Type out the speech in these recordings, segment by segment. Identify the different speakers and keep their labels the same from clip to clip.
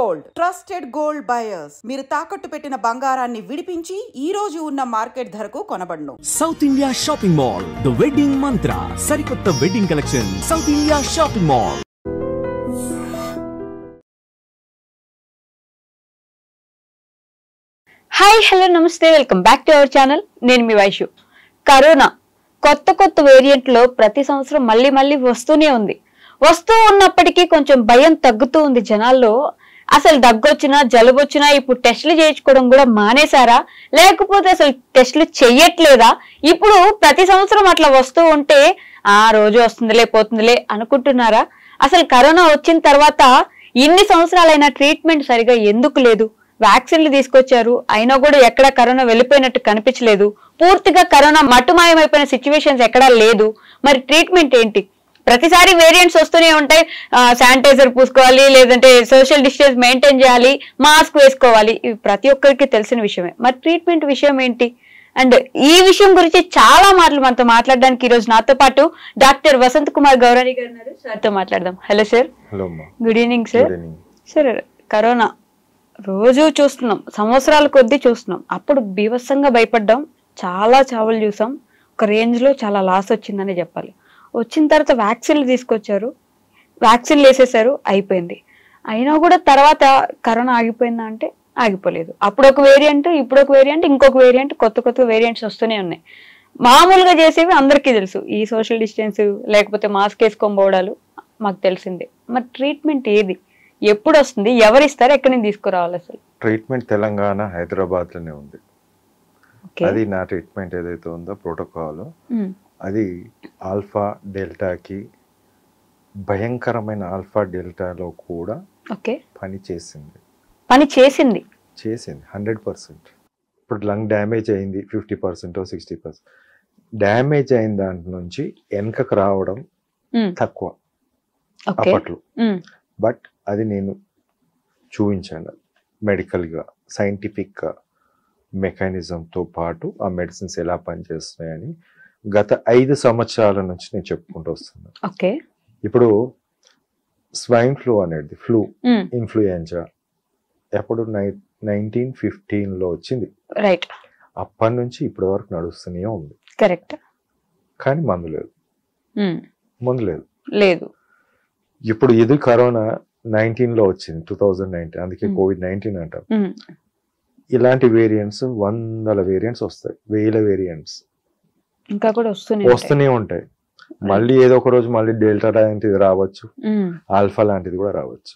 Speaker 1: Gold trusted gold buyers. మీరు తాకట్టు పెట్టిన బంగారాన్ని విడిపించి ఈ రోజు ఉన్న మార్కెట్ ధరకు కొనబడును.
Speaker 2: South India shopping mall, the wedding Mantra, సరికొత్త wedding collection. South India shopping mall.
Speaker 3: Hi, hello, నమస్తే, welcome back to our channel. నేను మీ వైషు. కరోనా కొత్త వేరియంట్లో ప్రతి సంవత్సరం మళ్ళీ వస్తూనే ఉంది. వస్తూ ఉన్నప్పటికీ కొంచెం భయం తగ్గుతూ ఉంది జనాల్లో. అసలు దగ్గొచ్చినా జలుబు వచ్చినా ఇప్పుడు టెస్టులు చేయించుకోవడం కూడా మానేశారా, లేకపోతే అసలు టెస్టులు చెయ్యట్లేదా? ఇప్పుడు ప్రతి సంవత్సరం అట్లా వస్తూ ఉంటే రోజు వస్తుందిలే పోతుందిలే అనుకుంటున్నారా? అసలు కరోనా వచ్చిన తర్వాత ఇన్ని సంవత్సరాలైనా ట్రీట్మెంట్ సరిగా ఎందుకు లేదు? వ్యాక్సిన్లు తీసుకొచ్చారు, అయినా కూడా ఎక్కడ కరోనా వెళ్ళిపోయినట్టు కనిపించలేదు. పూర్తిగా కరోనా మట్టుమాయమైపోయిన సిచ్యువేషన్స్ ఎక్కడా లేదు. మరి ట్రీట్మెంట్ ఏంటి? ప్రతిసారి వేరియంట్స్ వస్తూనే ఉంటాయి. శానిటైజర్ పూసుకోవాలి, లేదంటే సోషల్ డిస్టెన్స్ మెయింటైన్ చేయాలి, మాస్క్ వేసుకోవాలి, ఇవి ప్రతి ఒక్కరికి తెలిసిన విషయమే. మరి ట్రీట్మెంట్ విషయం ఏంటి? అండ్ ఈ విషయం గురించి చాలా మాటలు మనతో మాట్లాడడానికి ఈ రోజు నాతో పాటు డాక్టర్ వసంత్ కుమార్ గౌరాని గారు ఉన్నారు. సార్తో మాట్లాడదాం. Hello sir. Good evening sir. Sir, corona రోజు చూస్తున్నాం, సంవత్సరాల కొద్దీ చూస్తున్నాం. అప్పుడు బీభత్సంగా భయపడ్డాం, చాలా చావులు చూసాం, ఒక రేంజ్ లో చాలా లాస్ వచ్చిందని చెప్పాలి. వచ్చిన తర్వాత వ్యాక్సిన్లు తీసుకొచ్చారు, వ్యాక్సిన్లు వేసేసారు, అయిపోయింది. అయినా కూడా తర్వాత కరోనా ఆగిపోయిందా అంటే ఆగిపోలేదు. అప్పుడు ఒక వేరియంట్, ఇప్పుడు ఒక వేరియంట్, ఇంకొక వేరియంట్, కొత్త వేరియంట్స్ వస్తూనే ఉన్నాయి. మామూలుగా చేసేవి అందరికీ తెలుసు, ఈ సోషల్ డిస్టెన్స్ లేకపోతే మాస్క్ వేసుకొని పోవడాలు మాకు తెలిసిందే. మరి ట్రీట్మెంట్ ఏది, ఎప్పుడు వస్తుంది, ఎవరు ఇస్తారు, ఎక్కడి నుంచి తీసుకురావాలి? అసలు
Speaker 4: ట్రీట్మెంట్ తెలంగాణ హైదరాబాద్ లోనే ఉంది. అది నా ట్రీట్మెంట్ ఏదైతే ఉందో ప్రోటోకాల్, అది ఆల్ఫా డెల్టాకి భయంకరమైన ఆల్ఫా డెల్టాలో కూడా పని చేసింది 100%. ఇప్పుడు లంగ్ డ్యామేజ్ అయింది 50% 60%. డ్యామేజ్ అయిన దాంట్ నుంచి వెనకకు రావడం తక్కువ అప్పట్లో. బట్ అది నేను చూపించాను మెడికల్గా, సైంటిఫిక్గా, మెకానిజంతో పాటు ఆ మెడిసిన్స్ ఎలా పనిచేస్తున్నాయని గత 5 సంవత్సరాల నుంచి నేను చెప్పుకుంటూ వస్తున్నాను. ఇప్పుడు స్వైన్ ఫ్లూ అనేది ఇన్ఫ్లుయెంజా ఎప్పుడు 1915లో వచ్చింది. అప్పటి నుంచి ఇప్పటి వరకు నడుస్తూనే ఉంది. కానీ మందు లేదు. ఇప్పుడు ఇది కరోనా 19లో వచ్చింది, 2019, అందుకే COVID-19 అంటారు. ఇలాంటి వేరియంట్స్ 100 వేరియంట్స్ వస్తాయి, 1000 వేరియంట్స్
Speaker 3: ఇంకా కూడా
Speaker 4: వస్తూనే ఉంటాయి. మళ్ళీ ఏదో ఒక రోజు మళ్ళీ డెల్టా లాంటిది రావచ్చు, ఆల్ఫా లాంటిది కూడా రావచ్చు.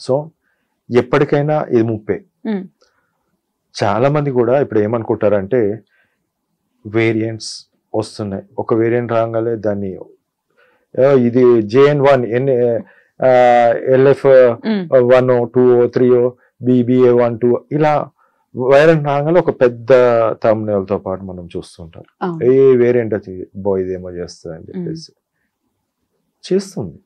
Speaker 4: సో ఎప్పటికైనా ఇది ముప్పే. చాలా మంది కూడా ఇప్పుడు ఏమనుకుంటారంటే వేరియంట్స్ వస్తున్నాయి, ఒక వేరియంట్ రాగానే దాన్ని ఇది JN1 LF1 2 3 BBA1 2 ఇలా వైరల్ రాగానే ఒక పెద్ద థంబ్నెయిల్తో పాటు మనం చూస్తుంటాం. ఏ వేరియంట్ వచ్చింది ఇదేమో చేస్తుంది అని చెప్పేసి చేస్తుంది.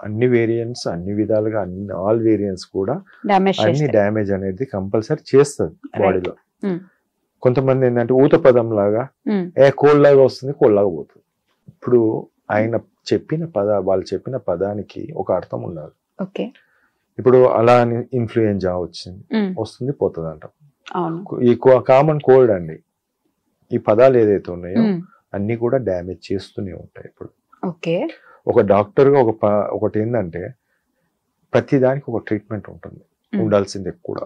Speaker 4: అన్ని వేరియంట్స్ అన్ని విధాలుగా ఆల్ వేరియంట్స్ కూడా అన్ని డ్యామేజ్ అనేది కంపల్సరీ చేస్తుంది బాడీలో. కొంతమంది ఏంటంటే ఊత పదం లాగా కోల్డ్ లాగా వస్తుంది, కోల్డ్ లాగా పోతుంది. ఇప్పుడు వాళ్ళు చెప్పిన పదానికి ఒక అర్థం ఉండాలి. ఇప్పుడు అలా ఇన్ఫ్లుయెంజా వస్తుంది పోతుంది అంటాం. ఈ కామన్ కోల్డ్ అండి, ఈ పదాలు ఏదైతే ఉన్నాయో అన్ని కూడా డ్యామేజ్ చేస్తూనే ఉంటాయి. ఇప్పుడు ఒక డాక్టర్ గా ఒకటి ఏంటంటే ప్రతి దానికి ఒక ట్రీట్మెంట్ ఉంటుంది, ఉండాల్సిందే కూడా.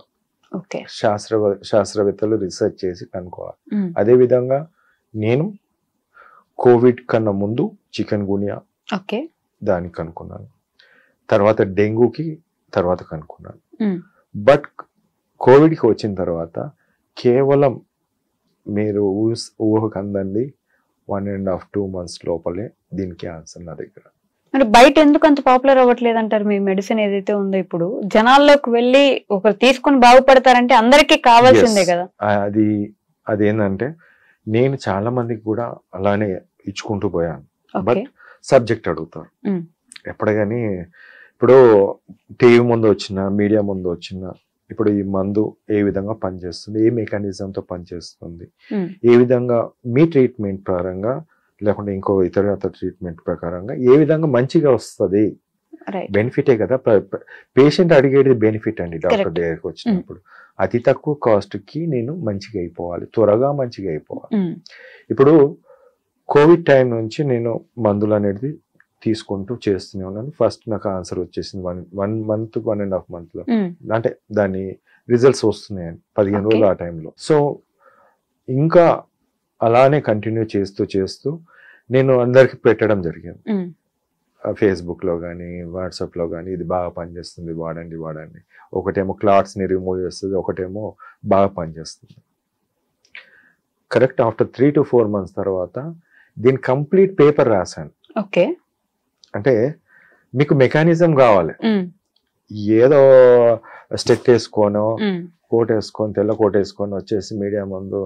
Speaker 4: శాస్త్రవేత్తలు రీసెర్చ్ చేసి కనుక్కోవాలి. అదే విధంగా నేను కోవిడ్ కన్నా ముందు చికెన్ గునియా దానికి కనుక్కున్నాను, తర్వాత డెంగూకి తర్వాత కనుక్కున్నాను. బట్ కోవిడ్కి వచ్చిన తర్వాత కేవలం మీరు ఊహకు అందండి 1.5-2 months లోపలే దీనికి ఆన్సర్ నా దగ్గర.
Speaker 3: అంటే బయట ఎందుకు అంత పాపులర్ అవ్వట్లేదు అంటారు? మీ మెడిసిన్ ఏదైతే ఉందో ఇప్పుడు జనాల్లోకి వెళ్ళి ఒకరు తీసుకుని బాగుపడతారంటే అందరికీ కావాల్సిందే కదా.
Speaker 4: అదేంటంటే నేను చాలా మందికి కూడా అలానే ఇచ్చుకుంటూ పోయాను. బట్ సబ్జెక్ట్ అడుగుతారు ఎప్పుడు. కానీ ఇప్పుడు టీవీ ముందు వచ్చిన, మీడియా ముందు వచ్చిన, ఇప్పుడు ఈ మందు ఏ విధంగా పనిచేస్తుంది, ఏ మెకానిజంతో పనిచేస్తుంది, ఏ విధంగా మీ ట్రీట్మెంట్ పరంగా లేకుంటే ఇంకో ఇతర ట్రీట్మెంట్ ప్రకారంగా ఏ విధంగా మంచిగా వస్తుంది
Speaker 3: రైట్.
Speaker 4: బెనిఫిటే కదా. పేషెంట్ అడిగేది బెనిఫిట్ అండి. Doctor
Speaker 3: Correct.
Speaker 4: దగ్గరికి వచ్చినప్పుడు అతి తక్కువ కాస్ట్ కి నేను మంచిగా అయిపోవాలి, త్వరగా మంచిగా అయిపోవాలి. ఇప్పుడు కోవిడ్ టైం నుంచి నేను మందులు అనేది తీసుకుంటూ చేస్తూనే ఉన్నాను. ఫస్ట్ నాకు ఆన్సర్ వచ్చేసింది 1 month 1.5 month లో, అంటే దాని రిజల్ట్స్ వస్తున్నాయని 15 రోజులు ఆ టైంలో. సో ఇంకా అలానే కంటిన్యూ చేస్తూ నేను అందరికి పెట్టడం జరిగింది, ఫేస్బుక్ లో కానీ వాట్సాప్ లో కానీ, ఇది బాగా పనిచేస్తుంది, వాడండి. ఒకటేమో క్లాట్స్ ని రిమూవ్ చేస్తుంది, ఒకటేమో బాగా పనిచేస్తుంది. కరెక్ట్ ఆఫ్టర్ 3 to 4 months తర్వాత దీని కంప్లీట్ పేపర్ రాశాను.
Speaker 3: ఓకే.
Speaker 4: అంటే మీకు మెకానిజం కావాలి, ఏదో స్టెట్ వేసుకోనో కోట్ వేసుకొని తెల్ల కోట్ వేసుకొని వచ్చేసి మీడియా ముందు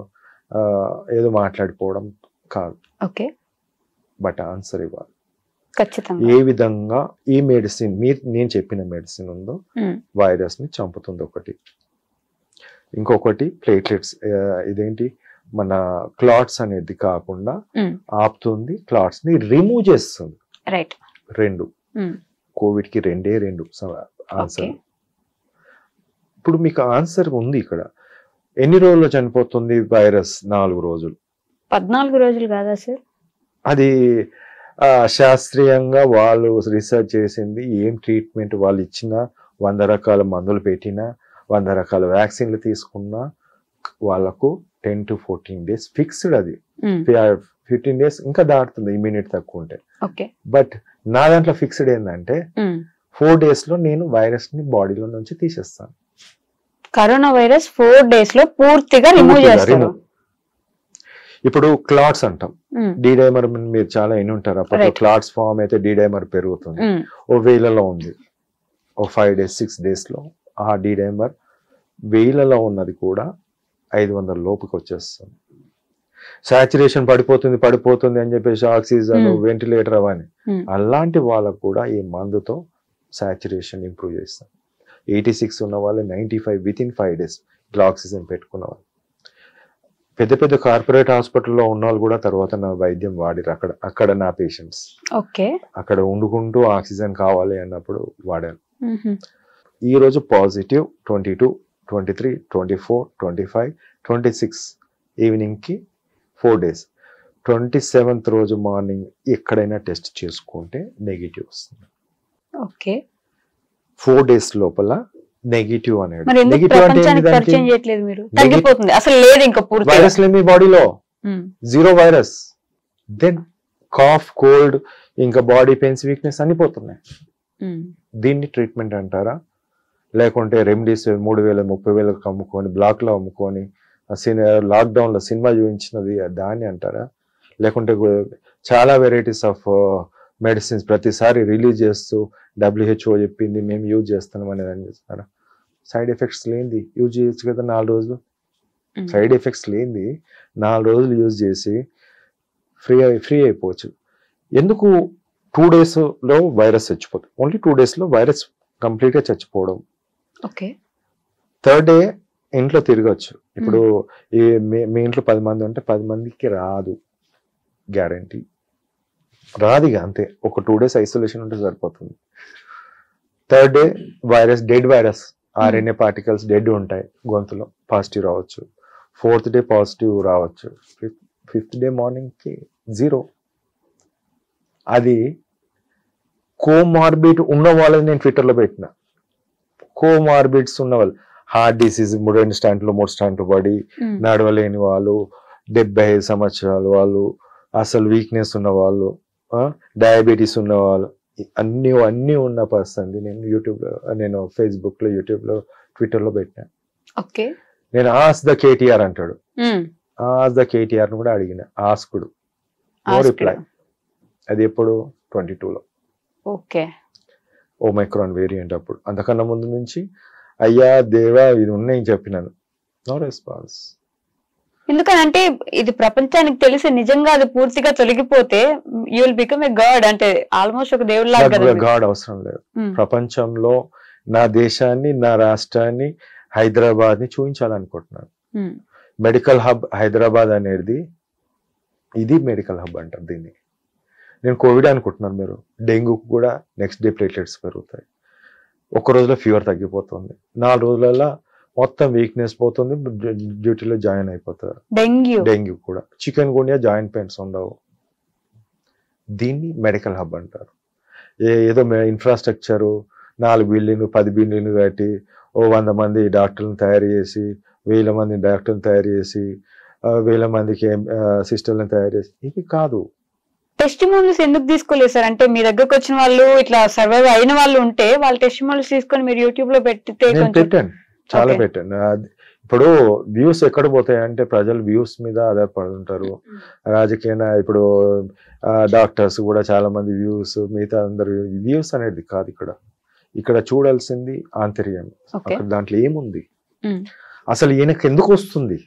Speaker 4: ఏదో మాట్లాడిపోవడం కాదు.
Speaker 3: ఓకే.
Speaker 4: బట్ ఆన్సర్ ఇవ్వాలి.
Speaker 3: ఖచ్చితంగా
Speaker 4: ఏ విధంగా ఈ మెడిసిన్ నేను చెప్పిన మెడిసిన్ ఉందో వైరస్ ని చంపుతుంది ఒకటి, ఇంకొకటి ప్లేట్లెట్స్, ఇదేంటి మన క్లాట్స్ అనేది కాకుండా ఆపుతుంది, క్లాట్స్ ని రిమూవ్ చేస్తుంది.
Speaker 3: రైట్.
Speaker 4: 2 కోవిడ్ కి 2 ఆన్సర్. ఇప్పుడు మీకు ఆన్సర్ ఉంది ఇక్కడ. ఎన్ని రోజుల్లో చనిపోతుంది వైరస్? 4 రోజులు.
Speaker 3: 14 రోజులు కాదా సార్?
Speaker 4: అది శాస్త్రీయంగా వాళ్ళు రీసెర్చ్ చేసింది. ఏం ట్రీట్మెంట్ వాళ్ళు ఇచ్చినా, 100 రకాల మందులు పెట్టినా, 100 రకాల వ్యాక్సిన్లు తీసుకున్నా వాళ్ళకు 10 to 14 days ఫిక్స్డ్. అది 15 days ఇంకా దాటుతుంది ఇమ్యూనిటీ తక్కువ ఉంటే. బట్ నా దాంట్లో ఫిక్స్డ్ ఏంటంటే 4 days లో నేను వైరస్ ని బాడీలో నుంచి తీసేస్తాను.
Speaker 3: కరోనా వైరస్ 4 days లో పూర్తిగా రిమూవ్ చేస్తారు.
Speaker 4: ఇప్పుడు క్లాట్స్ అంటాం, డీడైమర్ మీరు చాలా ఎన్ని ఉంటారు. అప్పుడు క్లాట్స్ ఫామ్ అయితే డీడైమర్ పెరుగుతుంది. ఓ వేలలో ఉంది, ఓ 5 days 6 days లో ఆ డీడైమర్ వేలలో ఉన్నది కూడా 500 లోపుకి వచ్చేస్తుంది. సాచురేషన్ పడిపోతుంది అని చెప్పేసి ఆక్సిజన్, వెంటిలేటర్ అవని, అలాంటి వాళ్ళకు కూడా ఈ మందుతో సాచురేషన్ ఇంప్రూవ్ చేస్తాం. 86 ఉన్న వాళ్ళు 95 within 5 days ఇట్లా ఆక్సిజన్ పెట్టుకున్న వాళ్ళు. పెద్ద కార్పొరేట్ హాస్పిటల్లో ఉన్న వాళ్ళు కూడా తర్వాత నా వైద్యం వాడిరు. అక్కడ నా పేషెంట్స్ అక్కడ వండుకుంటూ ఆక్సిజన్ కావాలి అన్నప్పుడు వాడాను. ఈ రోజు పాజిటివ్ 22, 23, 24, 25, 26 ఈవినింగ్ కి 4 days. 27th రోజు మార్నింగ్ ఎక్కడైనా టెస్ట్ చేసుకుంటే నెగిటివ్ వస్తుంది. 4 days లోపల నెగిటివ్ అనేది. వైరస్ లేదు మీ బాడీలో, 0 వైరస్. దెన్ కాఫ్, కోల్డ్, ఇంకా బాడీ పెయిన్స్, వీక్నెస్ అన్ని పోతున్నాయి. దీన్ని ట్రీట్మెంట్ అంటారా? లేకుంటే రెమెడీస్ 3,000 30,000 అమ్ముకొని బ్లాక్ లో అమ్ముకొని లాక్డౌన్ లో సినిమా చూపించినది దాన్ని అంటారా? లేకుంటే చాలా వెరైటీస్ ఆఫ్ మెడిసిన్స్ ప్రతిసారి రిలీజ్ చేస్తూ WHO చెప్పింది మేము యూజ్ చేస్తున్నాం అనేది అని చేస్తారా? సైడ్ ఎఫెక్ట్స్ లేనిది యూజ్ చేయొచ్చు కదా 4 రోజులు. సైడ్ ఎఫెక్ట్స్ లేనిది 4 రోజులు యూజ్ చేసి ఫ్రీ అయిపోవచ్చు. ఎందుకు 2 days లో వైరస్ చచ్చిపోతుంది? ఓన్లీ 2 days లో వైరస్ కంప్లీట్ గా చచ్చిపోవడం. 3rd day ఇంట్లో తిరగచ్చు. ఇప్పుడు మీ ఇంట్లో 10 మంది ఉంటే 10 మందికి రాదు, గ్యారంటీ రాదు. ఇక అంతే, ఒక 2 days ఐసోలేషన్ ఉంటే సరిపోతుంది. 3rd day virus, dead virus, RNA particles dead ఉంటాయి గొంతులో, పాజిటివ్ రావచ్చు. 4th day పాజిటివ్ రావచ్చు. 5th day మార్నింగ్ కి 0. అది కోమార్బిడ్ ఉన్న వాళ్ళని నేను ట్విట్టర్లో పెట్టిన. కోమార్బిడ్స్ ఉన్న వాళ్ళు, హార్ట్ డిసీజ్ 3 స్టాంట్లు పడి నడవలేని వాళ్ళు, 75 సంవత్సరాల వాళ్ళు, అసలు వీక్నెస్ ఉన్న వాళ్ళు, డయాబెటీస్ ఉన్న వాళ్ళు, అన్ని ఉన్న పర్సన్ నేను ఫేస్బుక్ లో, యూట్యూబ్ లో, ట్విట్టర్ లో పెట్టినా. నేను ఆస్ ద కేటీఆర్ అంటాడు, ఆస్ ద కేటీఆర్ ను కూడా అడిగిన, ఆస్కుడు, నో రిప్లై. అది ఎప్పుడు 22లో ఓమైక్రాన్ వేరియంట్. అప్పుడు అంతకన్నా ముందు నుంచి అయ్యా దేవా ఇది ఉన్నాయి చెప్పినాను, నో రెస్పాన్స్.
Speaker 3: ఎందుకనంటే ఇది ప్రపంచానికి తెలిసి నిజంగా అది పూర్తిగా తొలగిపోతే you will become a god, అంటే ఆల్మోస్ట్ ఒక దేవుడు లాగా.
Speaker 4: గాడ్ అవసరం లేదు. ప్రపంచంలో నా దేశాన్ని, నా రాష్ట్రాన్ని, హైదరాబాద్ ని చూపించాలనుకుంటున్నాను. మెడికల్ హబ్ హైదరాబాద్ అనేది, ఇది మెడికల్ హబ్ అంటారు దీన్ని. నేను కోవిడ్ అనుకుంటున్నాను, మీరు డెంగ్యూ కూడా నెక్స్ట్ డే ప్లేట్లెట్స్ పెరుగుతాయి. ఒక్క రోజులో ఫీవర్ తగ్గిపోతుంది, 4 రోజులలో మొత్తం వీక్నెస్ పోతుంది, డ్యూటీలో జాయిన్ అయిపోతారు. డెంగ్యూ కూడా. చికెన్ గున్యా జాయింట్ పెయిన్స్ ఉండవు. దీన్ని మెడికల్ హబ్ అంటారు. ఏదో ఇన్ఫ్రాస్ట్రక్చరు 4 బిల్డింగ్లు 10 బిల్డింగ్లు కట్టి 100 మంది డాక్టర్లను తయారు చేసి 1000 మంది డాక్టర్లను తయారు చేసి 1000 మందికి సిస్టర్లను తయారు చేసి ఇది కాదు.
Speaker 3: టెస్టిమోనియల్స్ ఎందుకు తీసుకోలేదు సార్? అంటే మీ దగ్గరకు వచ్చిన వాళ్ళు ఇట్లా సర్వైవ్ అయిన వాళ్ళు ఉంటే వాళ్ళ టెస్టిమోనియల్స్ తీసుకొని మీరు యూట్యూబ్ లో
Speaker 4: పెట్టాను, చాలా పెట్టాను. ఇప్పుడు వ్యూస్ ఎక్కడ పోతాయి అంటే ప్రజలు వ్యూస్ మీద ఆధారపడుతుంటారు. రాజకీయ ఇప్పుడు డాక్టర్స్ కూడా చాలా మంది వ్యూస్, మిగతా అందరు వ్యూస్ అనేది కాదు. ఇక్కడ చూడాల్సింది ఆంతర్యం. దాంట్లో ఏముంది, అసలు ఈయనకి ఎందుకు వస్తుంది,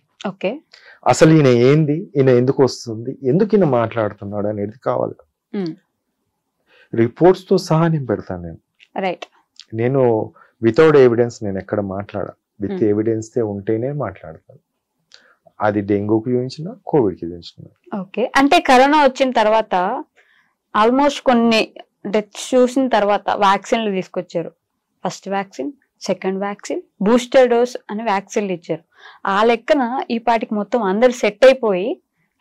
Speaker 4: అసలు ఈయన ఏంది, ఈయన ఎందుకు వస్తుంది, ఎందుకు ఈయన మాట్లాడుతున్నాడు అనేది కావాలి. రిపోర్ట్స్ తో సహా నేను పెడతాను. నేను వితౌట్ ఎవిడెన్స్ నేను ఎక్కడ మాట్లాడా, విత్ ఎవిడెన్స్ ఉంటేనే మాట్లాడతాను. అది డెంగ్యూకి చూపించిన, కోవిడ్కి చూపించిన.
Speaker 3: ఓకే, అంటే కరోనా వచ్చిన తర్వాత ఆల్మోస్ట్ కొన్ని డెత్స్ చూసిన తర్వాత వ్యాక్సిన్లు తీసుకొచ్చారు. First vaccine, second vaccine, booster dose అని వ్యాక్సిన్లు ఇచ్చారు. ఆ లెక్కన ఈ పాటికి మొత్తం అందరు సెట్ అయిపోయి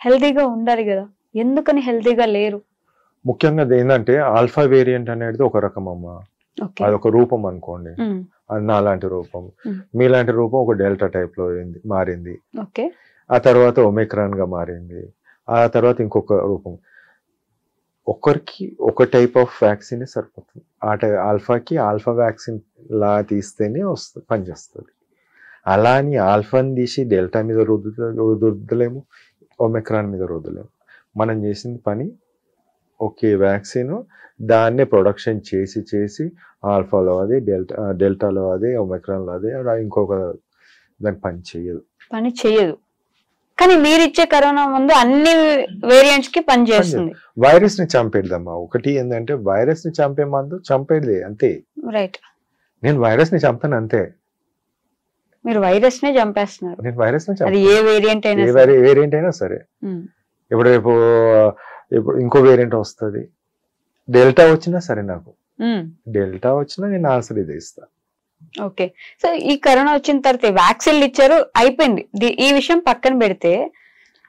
Speaker 3: హెల్తీగా ఉండాలి కదా, ఎందుకని హెల్తీగా లేరు?
Speaker 4: ముఖ్యంగా ఏంటంటే ఆల్ఫా వేరియంట్ అనేది ఒక రకం అమ్మా, అదొక రూపం అనుకోండి. నాలాంటి రూపం, మీలాంటి రూపం ఒక డెల్టా టైప్ లో మారింది. ఆ తర్వాత ఒమిక్రాన్ గా మారింది. ఆ తర్వాత ఇంకొక రూపం. ఒకరికి ఒక టైప్ ఆఫ్ వ్యాక్సిన్ సరిపోతుంది. ఆల్ఫాకి ఆల్ఫా వ్యాక్సిన్ లా తీస్తేనే పనిచేస్తుంది. అలా అని ఆల్ఫాని తీసి డెల్టా మీద రుద్దలేము, ఒమిక్రాన్ మీద రుద్దలేము. మనం చేసిన పని ఒకే వ్యాక్సిన్, దాన్నే ప్రొడక్షన్ చేసి ఆల్ఫాలో అదే, డెల్టాలో అదే, ఒమిక్రాన్లో అదే, ఇంకొక దానికి పని చేయదు.
Speaker 3: కానీ మీరు ఇచ్చే కరోనా ముందు అన్ని వేరియంట్స్ కి పని చేస్తుంది.
Speaker 4: వైరస్ ని చంపేద్దామా. ఒకటి ఏంటంటే వైరస్ ని చంపే మందు చంపేది అంతే.
Speaker 3: రైట్,
Speaker 4: నేను వైరస్ ని చంపాను అంతే.
Speaker 3: మీరు వైరస్ నే చంపేస్తున్నారు.
Speaker 4: నేను వైరస్ ని
Speaker 3: అది ఏ వేరియంట్
Speaker 4: అయినా సరే. ఇప్పుడు ఇంకో వేరియంట్ వస్తుంది, డెల్టా వచ్చినా సరే, నాకు డెల్టా వచ్చినా నేను ఆన్సర్ ఇదే ఇస్తా.
Speaker 3: ఓకే, సో ఈ కరోనా వచ్చిన తర్వాత వ్యాక్సిన్లు ఇచ్చారు, అయిపోయింది. ఈ విషయం పక్కన పెడితే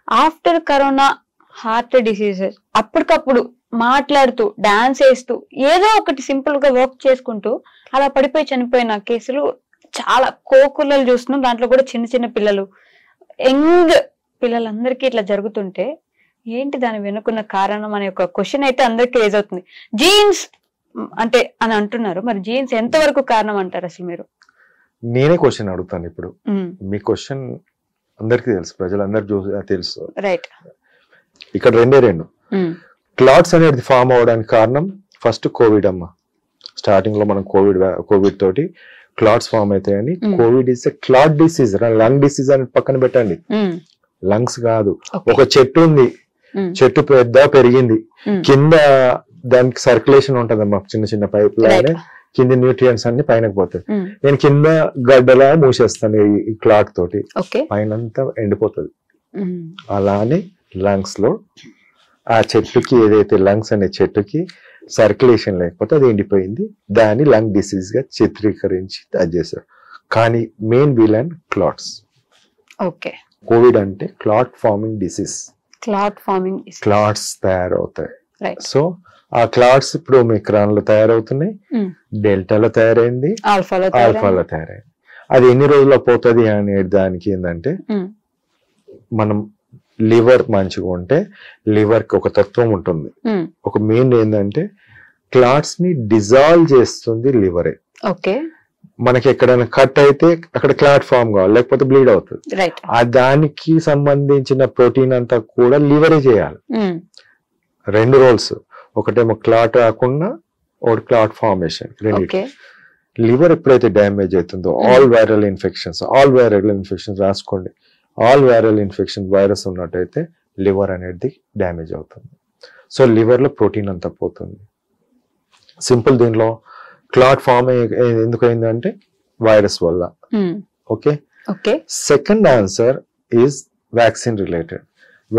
Speaker 3: ఆఫ్టర్ కరోనా హార్ట్ డిసీజెస్ అప్పటికప్పుడు మాట్లాడుతూ డాన్స్ వేస్తూ ఏదో ఒకటి సింపుల్ గా వర్క్ చేసుకుంటూ అలా పడిపోయి చనిపోయిన కేసులు చాలా కోకులలు చూస్తున్నాం. దాంట్లో కూడా చిన్న పిల్లలు, యంగ్ పిల్లలందరికీ ఇట్లా జరుగుతుంటే ఏంటి దాని వెనుకున్న కారణం అనే ఒక క్వశ్చన్ అయితే అందరికి రేజ్ అవుతుంది. జీన్స్ అంటే అని అంటున్నారు, మరి జీన్స్ ఎంత వరకు కారణం అంటారు అసలు మీరు?
Speaker 4: నేనే క్వశ్చన్ అడుగుతాను ఇప్పుడు. మీ క్వశ్చన్ అందరికి తెలుసు, ప్రజలందరూ తెలుసు.
Speaker 3: రైట్,
Speaker 4: ఇక్కడ రెండు క్లాట్స్ అనేది ఫామ్ అవడానికి కారణం ఫస్ట్ కోవిడ్ అమ్మ. స్టార్టింగ్ లో మనం కోవిడ్ తోటి క్లాట్స్ ఫామ్ అవుతాయని. Covid is clot disease, lung disease అని పక్కన పెట్టండి. లంగ్స్ కాదు, ఒక చెట్టు ఉంది, చెట్టు పెద్ద పెరిగింది, కింద దానికి సర్క్యులేషన్ ఉంటదమ్మా, చిన్న పైప్ లానే కింద న్యూట్రియంట్స్ అన్ని పైనకి పోతాయి. నేను కింద గడ్డలా మూసేస్తాను ఈ క్లాట్ తోటి, పైనంతా ఎండిపోతుంది. అలానే లంగ్స్ లో ఆ చెట్టుకి ఏదైతే లంగ్స్ అనే చెట్టుకి సర్క్యులేషన్ లేకపోతే అది ఎండిపోయింది, దాన్ని లంగ్ డిసీజ్ గా చిత్రీకరించి అది చేశారు. కానీ మెయిన్ విలన్ క్లాట్స్. కోవిడ్ అంటే క్లాట్ ఫార్మింగ్ డిసీజ్. క్లాట్స్ తయారవుతాయి. సో ఆ క్లాట్స్ ఇప్పుడు ఒమిక్రాన్ లో తయారవుతున్నాయి, డెల్టాలో తయారైంది, ఆల్ఫాలో తయారైంది. అది ఎన్ని రోజుల్లో పోతుంది అనే దానికి ఏంటంటే, మనం లివర్ మంచిగా ఉంటే లివర్ కి ఒక తత్వం ఉంటుంది. ఒక మెయిన్ ఏంటంటే క్లాట్స్ ని డిజాల్వ్ చేస్తుంది లివరే. మనకి ఎక్కడైనా కట్ అయితే అక్కడ క్లాట్ ఫామ్ కావాలి, లేకపోతే బ్లీడ్ అవుతుంది. ఆ దానికి సంబంధించిన ప్రోటీన్ అంతా కూడా లివరే చేయాలి. 2 రోల్స్, ఒకటేమో క్లాట్ రాకుండా ఒకటి క్లాట్ ఫార్మేషన్. లివర్ ఎప్పుడైతే డ్యామేజ్ అవుతుందో ఆల్ వైరల్ ఇన్ఫెక్షన్స్ రాసుకోండి. ఆల్ వైరల్ ఇన్ఫెక్షన్ వైరస్ ఉన్నట్టయితే లివర్ అనేది డ్యామేజ్ అవుతుంది. సో లివర్ లో ప్రోటీన్ అంతా పోతుంది. సింపుల్. దీనిలో క్లాట్ ఫామ్ ఎందుకు అయిందంటే వైరస్ వల్ల. Okay, second answer is vaccine related.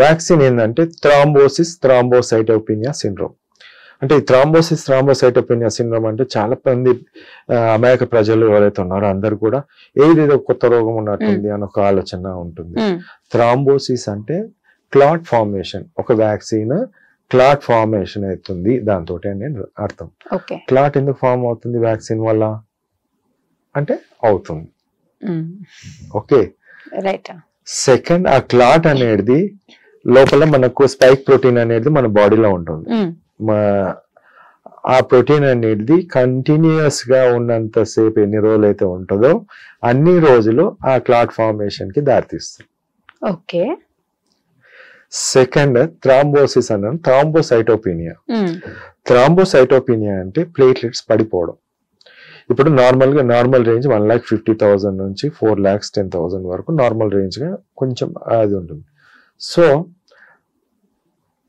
Speaker 4: Vaccine ఏంటంటే థ్రాంబోసైటోపెనియా సిండ్రోమ్. అంటే ఈ థ్రాంబోసైటోపెనియా సిండ్రోమ్ అంటే చాలా మంది అమాయక ప్రజలు ఎవరైతే ఉన్నారో అందరు కూడా ఏదేదో కొత్త రోగం ఉన్నట్టుంది అని ఒక ఆలోచన ఉంటుంది. థ్రాంబోసిస్ అంటే క్లాట్ ఫార్మేషన్. ఒక వ్యాక్సిన్ క్లాట్ ఫార్మేషన్ అవుతుంది దాంతో నేను అర్థం. క్లాట్ ఎందుకు ఫార్మ్ అవుతుంది వ్యాక్సిన్ వల్ల అంటే అవుతుంది. ఓకే, సెకండ్ ఆ క్లాట్ అనేది లోపల మనకు స్పైక్ ప్రోటీన్ అనేది మన బాడీలో ఉంటుంది. ఆ ప్రోటీన్ అనేది కంటిన్యూస్ గా ఉన్నంత సేపు ఎన్ని రోజులు అయితే ఉంటుందో అన్ని రోజులు ఆ క్లాట్ ఫార్మేషన్ కి దారితీస్తుంది.
Speaker 3: ఓకే.
Speaker 4: సెకండ్ థ్రాంబోసిస్ అన్నాను, థ్రాంబోసైటోపెనియా అంటే ప్లేట్లెట్స్ పడిపోవడం. ఇప్పుడు నార్మల్ రేంజ్ 1,50,000 నుంచి 4,10,000 వరకు నార్మల్ రేంజ్ గా కొంచెం అది ఉంటుంది. సో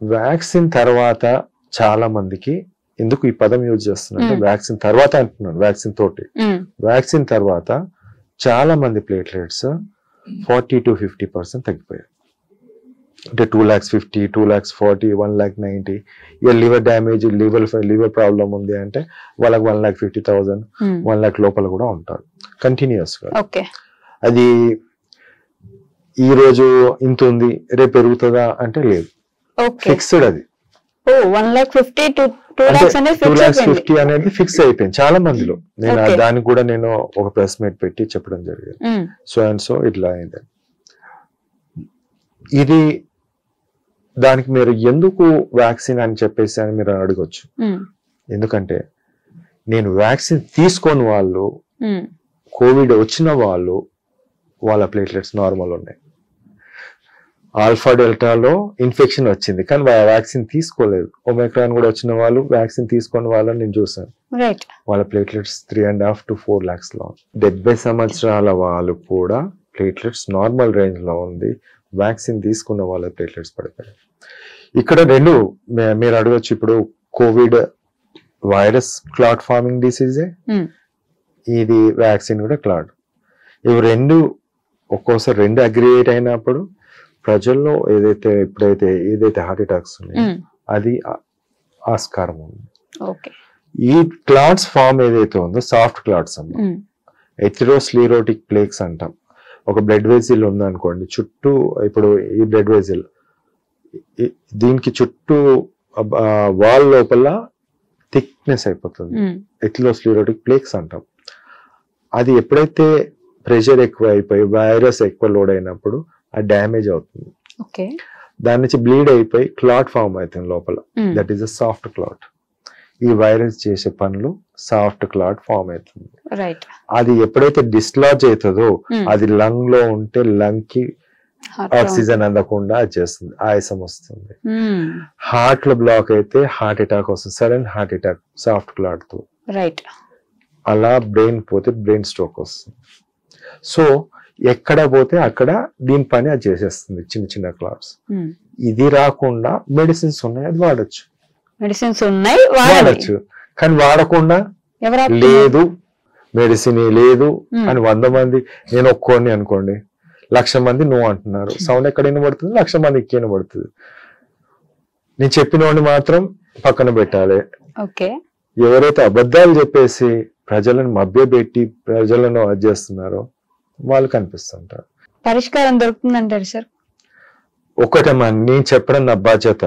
Speaker 4: వ్యాక్సిన్ తర్వాత చాలా మందికి, ఎందుకు ఈ పదం యూజ్ చేస్తున్నా వ్యాక్సిన్ తర్వాత అంటున్నాను, వ్యాక్సిన్ తర్వాత చాలా మంది ప్లేట్లెట్స్ 40 to 50% తగ్గిపోయాయి. అంటే 2,50,000, 2,40,000, 1,90,000. ఇక లివర్ డ్యామేజ్, లివర్ ప్రాబ్లం ఉంది అంటే వాళ్ళకి 1,50,000, 1,00,000 లోపల కూడా ఉంటారు కంటిన్యూస్ గా. అది ఈ రోజు ఇంత ఉంది రేపు పెరుగుతుందా అంటే లేదు, ఫిక్స్డ్. అది 2,50,000 అనేది ఫిక్స్ అయిపోయింది చాలా మందిలో. నేను దానికి కూడా నేను ఒక ప్రెస్ మీట్ పెట్టి చెప్పడం జరిగింది. సో అండ్ సో ఇట్లా అయింది. ఇది దానికి మీరు ఎందుకు వ్యాక్సిన్ అని చెప్పేసి అని మీరు అడగొచ్చు. ఎందుకంటే నేను వ్యాక్సిన్ తీసుకొని వాళ్ళు, కోవిడ్ వచ్చిన వాళ్ళు, వాళ్ళ ప్లేట్లెట్స్ నార్మల్ ఉన్నాయి. ఆల్ఫా డెల్టాలో ఇన్ఫెక్షన్ వచ్చింది కానీ వ్యాక్సిన్ తీసుకోలేదు. ఒమైక్రాన్ కూడా వచ్చిన వాళ్ళు వ్యాక్సిన్ తీసుకొని వాళ్ళని నేను చూసాను. వాళ్ళ ప్లేట్లెట్స్ 3.5 to 4 lakhs లో. 70 సంవత్సరాల వాళ్ళు కూడా ప్లేట్లెట్స్ నార్మల్ రేంజ్ లో ఉంది. వ్యాక్సిన్ తీసుకున్న వాళ్ళ ప్లేట్లెట్స్ పడిపోయాయి. ఇక్కడ రెండు మీరు అడగచ్చు. ఇప్పుడు కోవిడ్ వైరస్ క్లాట్ ఫార్మింగ్ డిసీజే, ఇది వ్యాక్సిన్ కూడా క్లాట్. ఇవి రెండు ఒక్కోసారి రెండు అగ్రిగేట్ అయినప్పుడు ప్రజల్లో ఏదైతే హార్ట్ అటాక్స్ ఉన్నాయో అది ఆస్కారం ఉంది. ఈ క్లాట్స్ ఫామ్ ఏదైతే ఉందో సాఫ్ట్ క్లాట్స్ అన్నమాట. ఎథెరోస్క్లెరోటిక్ ప్లేక్స్ అంటాం. ఒక బ్లడ్ వెజిల్ ఉందనుకోండి, చుట్టూ ఇప్పుడు ఈ బ్లడ్ వెజిల్ దీనికి చుట్టూ వాల్ లోపల థిక్నెస్ అయిపోతుంది, ఎథెరోస్క్లెరోటిక్ ప్లేక్స్ అంటాం. అది ఎప్పుడైతే ప్రెషర్ ఎక్కువ అయిపోయి వైరస్ ఎక్కువ లోడ్ అయినప్పుడు ఆ డ్యామేజ్ అవుతుంది. దాని నుంచి బ్లీడ్ అయిపోయి క్లాట్ ఫామ్ అవుతుంది లోపల. That is a soft clot. ఈ వైరస్ చేసే పనులు సాఫ్ట్ క్లాట్ ఫామ్ అవుతుంది. అది ఎప్పుడైతే డిస్లాజ్ అవుతుందో అది లంగ్ లో ఉంటే లంగ్ కి ఆక్సిజన్ అందకుండా చేస్తుంది, ఆయాసం వస్తుంది. హార్ట్ లో బ్లాక్ అయితే హార్ట్ అటాక్ వస్తుంది, sudden heart attack soft clot తో. అలా బ్రెయిన్ పోతే బ్రెయిన్ స్ట్రోక్ వస్తుంది. సో ఎక్కడ పోతే అక్కడ దీని పని అది చేసేస్తుంది, చిన్న చిన్న క్లాట్స్. ఇది రాకుండా మెడిసిన్స్ ఉన్నాయి, అది వాడచ్చు. వాడచ్చు కానీ వాడకుండా లేదు మెడిసిన్ లేదు అని 100 మంది, నేను ఒక్కోని అనుకోండి 1,00,000 మంది నువ్వు అంటున్నారు. సౌండ్ ఎక్కడ వినబడుతుంది, 1,00,000 మంది ఎక్కి వినబడుతుంది. నేను చెప్పిన వాడిని మాత్రం పక్కన పెట్టాలి. ఎవరైతే అబద్ధాలు చెప్పేసి ప్రజలను మభ్యపెట్టి ప్రజలను అది చేస్తున్నారో వాళ్ళు కనిపిస్తుంటారు.
Speaker 3: పరిష్కారం దొరుకుతుందంటారు సార్?
Speaker 4: ఒకటేమా నేను చెప్పడం నా బాధ్యత.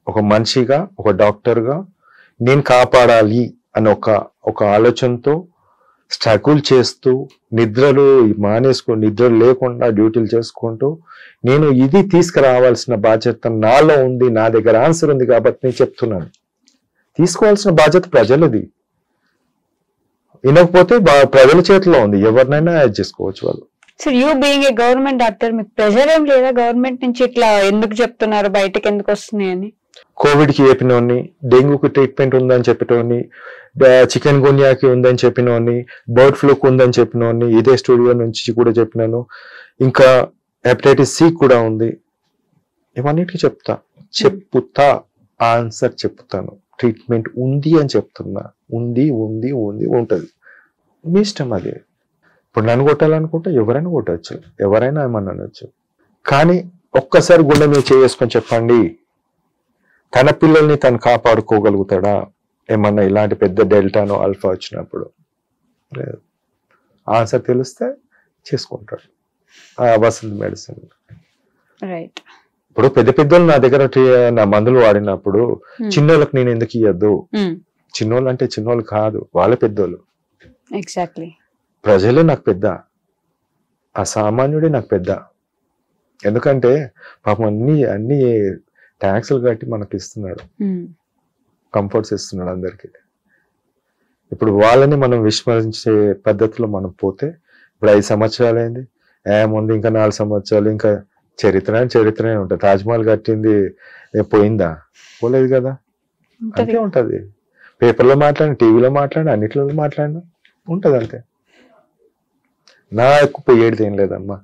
Speaker 4: ఒక మనిషిగా, ఒక డాక్టర్గా నేను కాపాడాలి అని ఒక ఆలోచనతో స్ట్రగుల్ చేస్తూ నిద్రలు లేకుండా డ్యూటీలు చేసుకుంటూ నేను ఇది తీసుకురావాల్సిన బాధ్యత నాలో ఉంది, నా దగ్గర ఆన్సర్ ఉంది కాబట్టి నేను చెప్తున్నాను. తీసుకోవాల్సిన బాధ్యత ప్రజలది. వినకపోతే ప్రజల చేతిలో ఉంది, ఎవరినైనా యాడ్ చేసుకోవచ్చు వాళ్ళు.
Speaker 3: Sir, you being a government doctor మీకు ప్రెషర్ ఏం లేదా గవర్నమెంట్ నుంచి ఇట్లా ఎందుకు చెప్తున్నారు, బయటకు ఎందుకు వస్తున్నాయి అని?
Speaker 4: కోవిడ్ కి చెప్పినోని, డెంగ్యూకి ట్రీట్మెంట్ ఉందని చెప్పినోని, చికెన్ గున్యాకి ఉందని చెప్పినోని, బర్డ్ ఫ్లూకి ఉందని చెప్పినోని ఇదే స్టూడియో నుంచి కూడా చెప్పినాను. ఇంకా హెపటైటిస్ సి కూడా ఉంది. ఇవన్నిటికీ చెప్తా ఆన్సర్ చెప్తాను. ట్రీట్మెంట్ ఉంది అని చెప్తున్నా. ఉంది ఉంటది, మీ ఇష్టం అది. ఇప్పుడు నన్ను కొట్టాలనుకుంటే ఎవరైనా కొట్టచ్చు, ఎవరైనా ఏమన్నా అనొచ్చు. కానీ ఒక్కసారి గుండె మీద చేసుకొని చెప్పండి, తన పిల్లల్ని తను కాపాడుకోగలుగుతాడా ఏమన్నా ఇలాంటి పెద్ద డెల్టానో ఆల్ఫా వచ్చినప్పుడు? లేదు. ఆన్సర్ తెలిస్తే చేసుకుంటాడు ఆ వసంత మెడిసిన్.
Speaker 3: రైట్.
Speaker 4: ఇప్పుడు పెద్ద పెద్దోళ్ళు నా దగ్గర నా మందులు వాడినప్పుడు చిన్నోళ్ళకి నేను ఎందుకు ఇవ్వద్దు? చిన్నోళ్ళు అంటే చిన్నోళ్ళు కాదు, వాళ్ళే పెద్దోళ్ళు.
Speaker 3: ఎగ్జాక్ట్లీ.
Speaker 4: ప్రజలే నాకు పెద్ద, ఆ సామాన్యుడే నాకు పెద్ద. ఎందుకంటే పాపం అన్ని ట్యాక్సులు కట్టి మనకి ఇస్తున్నాడు, కంఫర్ట్స్ ఇస్తున్నాడు అందరికి. ఇప్పుడు వాళ్ళని మనం విస్మరించే పద్ధతిలో మనం పోతే, ఇప్పుడు 5 సంవత్సరాలు అయింది, ముందు ఇంకా 4 సంవత్సరాలు, ఇంకా చరిత్రనే ఉంటుంది. తాజ్మహల్ కట్టింది పోయిందా? పోలేదు కదా. అంతే ఉంటది. పేపర్లో మాట్లాడిన, టీవీలో మాట్లాడిన, అన్నిట్లో మాట్లాడినా ఉంటది అంతే. నా ఎక్కువ పోయేది ఏం లేదమ్మా,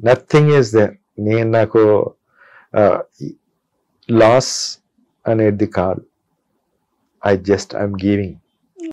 Speaker 4: నథింగ్ ఈస్ దేర్. నేను నాకు లాస్ అనేది కాదు, ఐఎమ్ గివింగ్.